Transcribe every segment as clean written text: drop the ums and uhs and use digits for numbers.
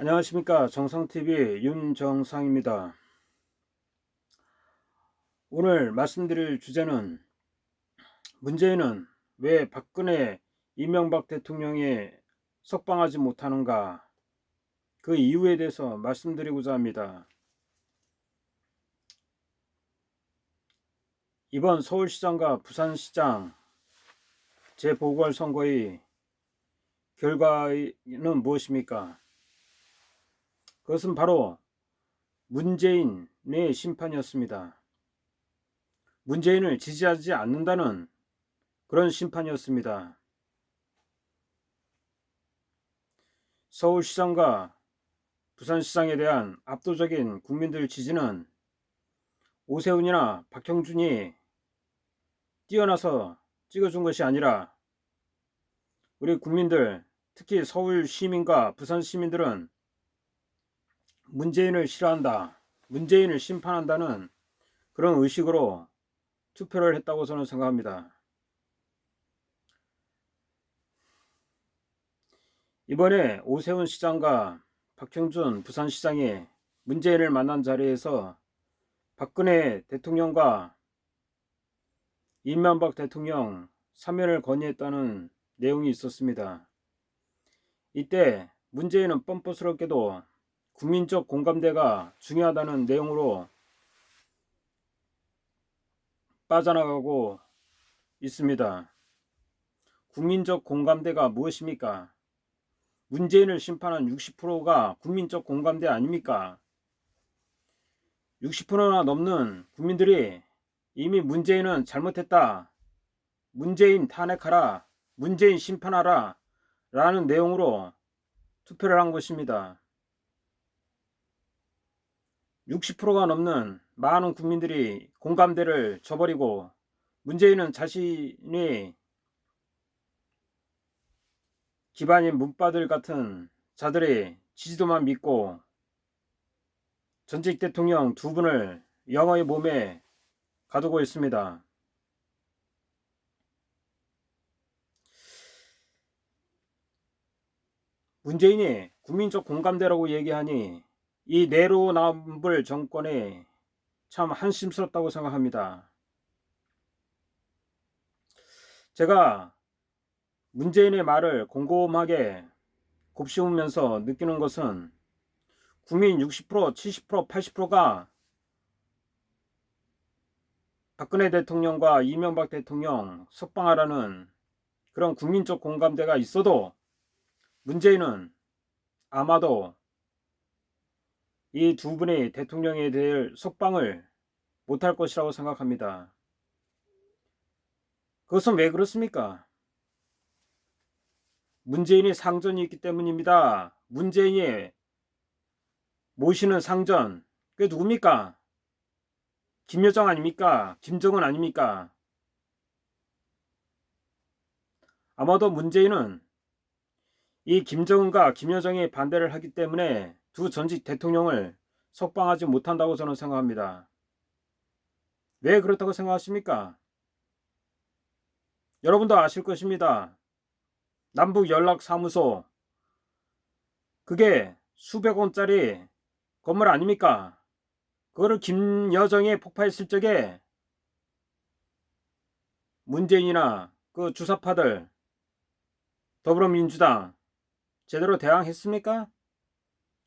안녕하십니까. 정상TV 윤정상입니다. 오늘 말씀드릴 주제는 문재인은 왜 박근혜 이명박 대통령에 석방하지 못하는가, 그 이유에 대해서 말씀드리고자 합니다. 이번 서울시장과 부산시장 재보궐선거의 결과는 무엇입니까? 그것은 바로 문재인의 심판이었습니다. 문재인을 지지하지 않는다는 그런 심판이었습니다. 서울시장과 부산시장에 대한 압도적인 국민들 지지는 오세훈이나 박형준이 뛰어나서 찍어준 것이 아니라 우리 국민들, 특히 서울 시민과 부산 시민들은 문재인을 싫어한다, 문재인을 심판한다는 그런 의식으로 투표를 했다고 저는 생각합니다. 이번에 오세훈 시장과 박형준 부산시장이 문재인을 만난 자리에서 박근혜 대통령과 이명박 대통령 사면을 건의했다는 내용이 있었습니다. 이때 문재인은 뻔뻔스럽게도 국민적 공감대가 중요하다는 내용으로 빠져나가고 있습니다. 국민적 공감대가 무엇입니까? 문재인을 심판한 60%가 국민적 공감대 아닙니까? 60%나 넘는 국민들이 이미 문재인은 잘못했다, 문재인 탄핵하라, 문재인 심판하라 라는 내용으로 투표를 한 것입니다. 60%가 넘는 많은 국민들이 공감대를 저버리고 문재인은 자신이 기반인 문바들 같은 자들의 지지도만 믿고 전직 대통령 두 분을 영어의 몸에 가두고 있습니다. 문재인이 국민적 공감대라고 얘기하니 이 내로남불 정권에 참 한심스럽다고 생각합니다. 제가 문재인의 말을 곰곰하게 곱씹으면서 느끼는 것은 국민 60%, 70%, 80%가 박근혜 대통령과 이명박 대통령 석방하라는 그런 국민적 공감대가 있어도 문재인은 아마도 이 두 분의 대통령에 대해 석방을 못할 것이라고 생각합니다. 그것은 왜 그렇습니까? 문재인이 상전이 있기 때문입니다. 문재인이 모시는 상전, 그게 누굽니까? 김여정 아닙니까? 김정은 아닙니까? 아마도 문재인은 이 김정은과 김여정이 반대를 하기 때문에 두 전직 대통령을 석방하지 못한다고 저는 생각합니다. 왜 그렇다고 생각하십니까? 여러분도 아실 것입니다. 남북연락사무소, 그게 수백 원짜리 건물 아닙니까? 그거를 김여정이 폭파했을 적에 문재인이나 그 주사파들, 더불어민주당 제대로 대항했습니까?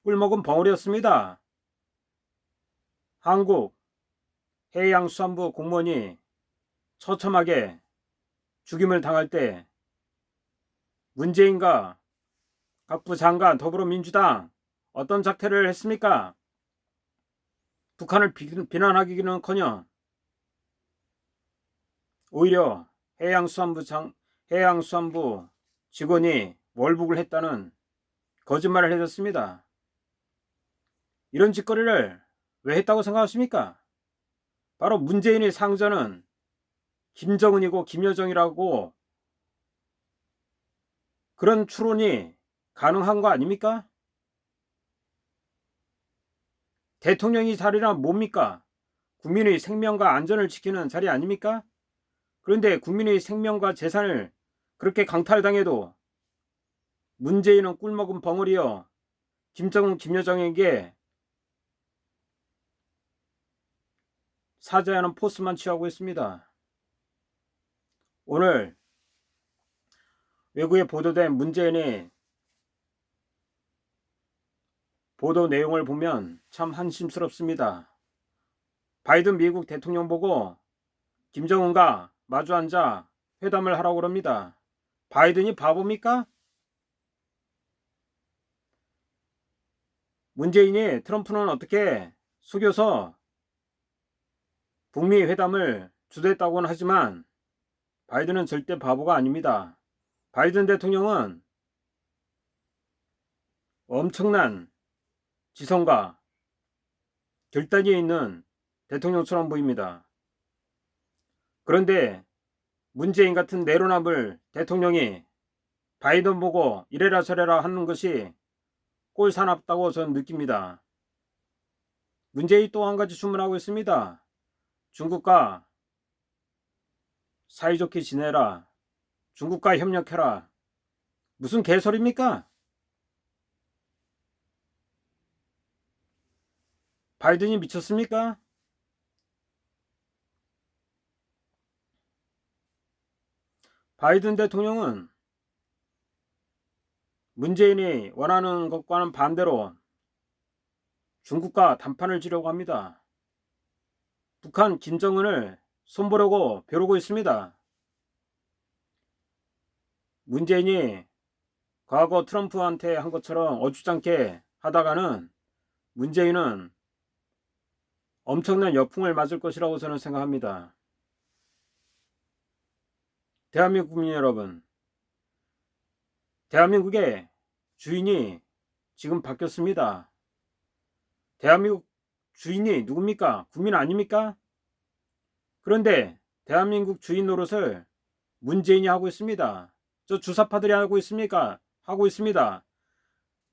꿀먹은 벙어리였습니다. 한국 해양수산부 공무원이 처참하게 죽임을 당할 때 문재인과 각부 장관 더불어민주당 어떤 작태를 했습니까? 북한을 비난하기는커녕 오히려 해양수산부 직원이 월북을 했다는 거짓말을 해줬습니다. 이런 짓거리를 왜 했다고 생각하십니까? 바로 문재인의 상전은 김정은이고 김여정이라고 그런 추론이 가능한 거 아닙니까? 대통령이 자리란 뭡니까? 국민의 생명과 안전을 지키는 자리 아닙니까? 그런데 국민의 생명과 재산을 그렇게 강탈당해도 문재인은 꿀먹은 벙어리여 김정은, 김여정에게 사죄하는 포스만 취하고 있습니다. 오늘 외국에 보도된 문재인의 보도 내용을 보면 참 한심스럽습니다. 바이든 미국 대통령 보고 김정은과 마주 앉아 회담을 하라고 그럽니다. 바이든이 바보입니까? 문재인이 트럼프는 어떻게 속여서 북미 회담을 주도했다고는 하지만 바이든은 절대 바보가 아닙니다. 바이든 대통령은 엄청난 지성과 결단이 있는 대통령처럼 보입니다. 그런데 문재인 같은 내로남불 대통령이 바이든 보고 이래라 저래라 하는 것이 꼴사납다고 저는 느낍니다. 문재인이 또 한 가지 주문하고 있습니다. 중국과 사이좋게 지내라. 중국과 협력해라. 무슨 개소리입니까? 바이든이 미쳤습니까? 바이든 대통령은 문재인이 원하는 것과는 반대로 중국과 담판을 지려고 합니다. 북한 김정은을 손보려고 벼르고 있습니다. 문재인이 과거 트럼프한테 한 것처럼 어주장케 하다가는 문재인은 엄청난 역풍을 맞을 것이라고 저는 생각합니다. 대한민국 국민 여러분, 대한민국의 주인이 지금 바뀌었습니다. 대한민국 주인이 누굽니까? 국민 아닙니까? 그런데 대한민국 주인 노릇을 문재인이 하고 있습니다. 저 주사파들이 하고 있습니까? 하고 있습니다.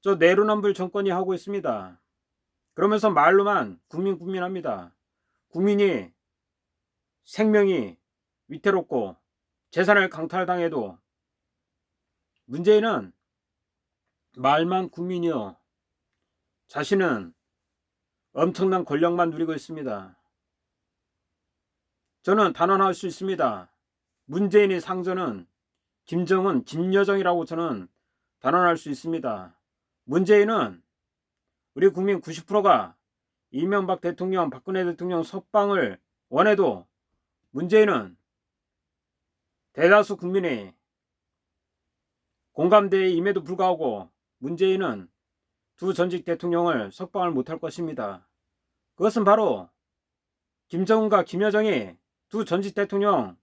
저 내로남불 정권이 하고 있습니다. 그러면서 말로만 국민 합니다. 국민이 생명이 위태롭고 재산을 강탈당해도 문재인은 말만 국민이요. 자신은 엄청난 권력만 누리고 있습니다. 저는 단언할 수 있습니다. 문재인의 상전은 김정은, 김여정이라고 저는 단언할 수 있습니다. 문재인은 우리 국민 90%가 이명박 대통령, 박근혜 대통령 석방을 원해도 문재인은 대다수 국민의 공감대에 임에도 불구하고 문재인은 두 전직 대통령을 석방을 못할 것입니다. 그것은 바로 김정은과 김여정이 두 전직 대통령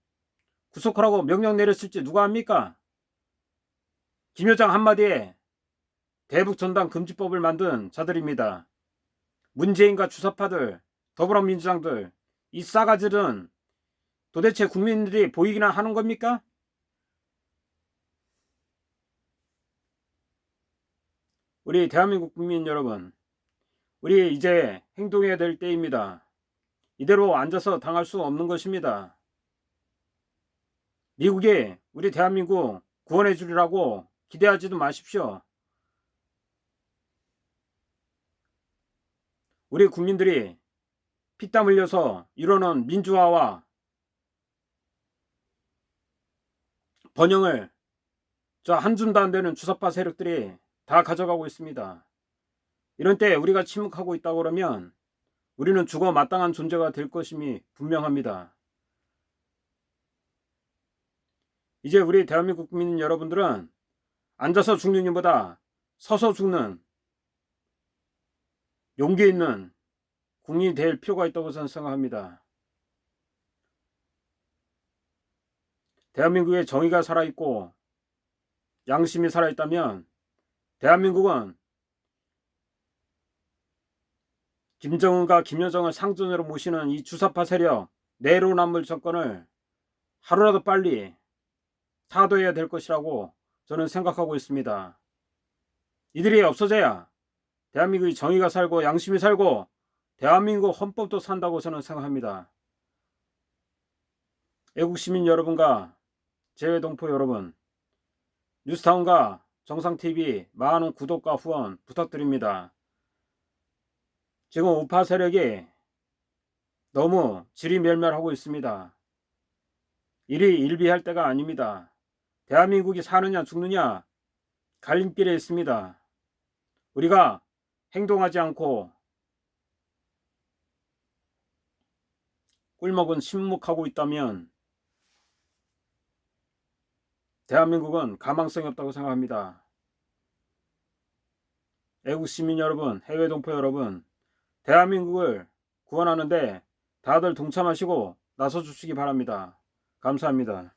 구속하라고 명령 내렸을지 누가 압니까? 김여정 한마디에 대북 전단 금지법을 만든 자들입니다. 문재인과 주사파들, 더불어민주당들, 이 싸가지들은 도대체 국민들이 보이기나 하는 겁니까? 우리 대한민국 국민 여러분, 우리 이제 행동해야 될 때입니다. 이대로 앉아서 당할 수 없는 것입니다. 미국이 우리 대한민국 구원해 주리라고 기대하지도 마십시오. 우리 국민들이 피땀 흘려서 이뤄놓은 민주화와 번영을 저 한 줌도 안 되는 주사파 세력들이 다 가져가고 있습니다. 이런 때 우리가 침묵하고 있다고 그러면 우리는 죽어 마땅한 존재가 될 것임이 분명합니다. 이제 우리 대한민국 국민 여러분들은 앉아서 죽는 일보다 서서 죽는 용기 있는 국민이 될 필요가 있다고 저는 생각합니다. 대한민국에 정의가 살아있고 양심이 살아있다면 대한민국은 김정은과 김여정을 상전으로 모시는 이 주사파 세력 내로남불 정권을 하루라도 빨리 타도해야 될 것이라고 저는 생각하고 있습니다. 이들이 없어져야 대한민국이 정의가 살고 양심이 살고 대한민국 헌법도 산다고 저는 생각합니다. 애국시민 여러분과 재외동포 여러분, 뉴스타운과 정상TV 많은 구독과 후원 부탁드립니다. 지금 우파 세력이 너무 지리멸멸하고 있습니다. 일이 일비할 때가 아닙니다. 대한민국이 사느냐 죽느냐 갈림길에 있습니다. 우리가 행동하지 않고 꿀먹은 침묵하고 있다면 대한민국은 가망성이 없다고 생각합니다. 애국 시민 여러분, 해외 동포 여러분, 대한민국을 구원하는데 다들 동참하시고 나서주시기 바랍니다. 감사합니다.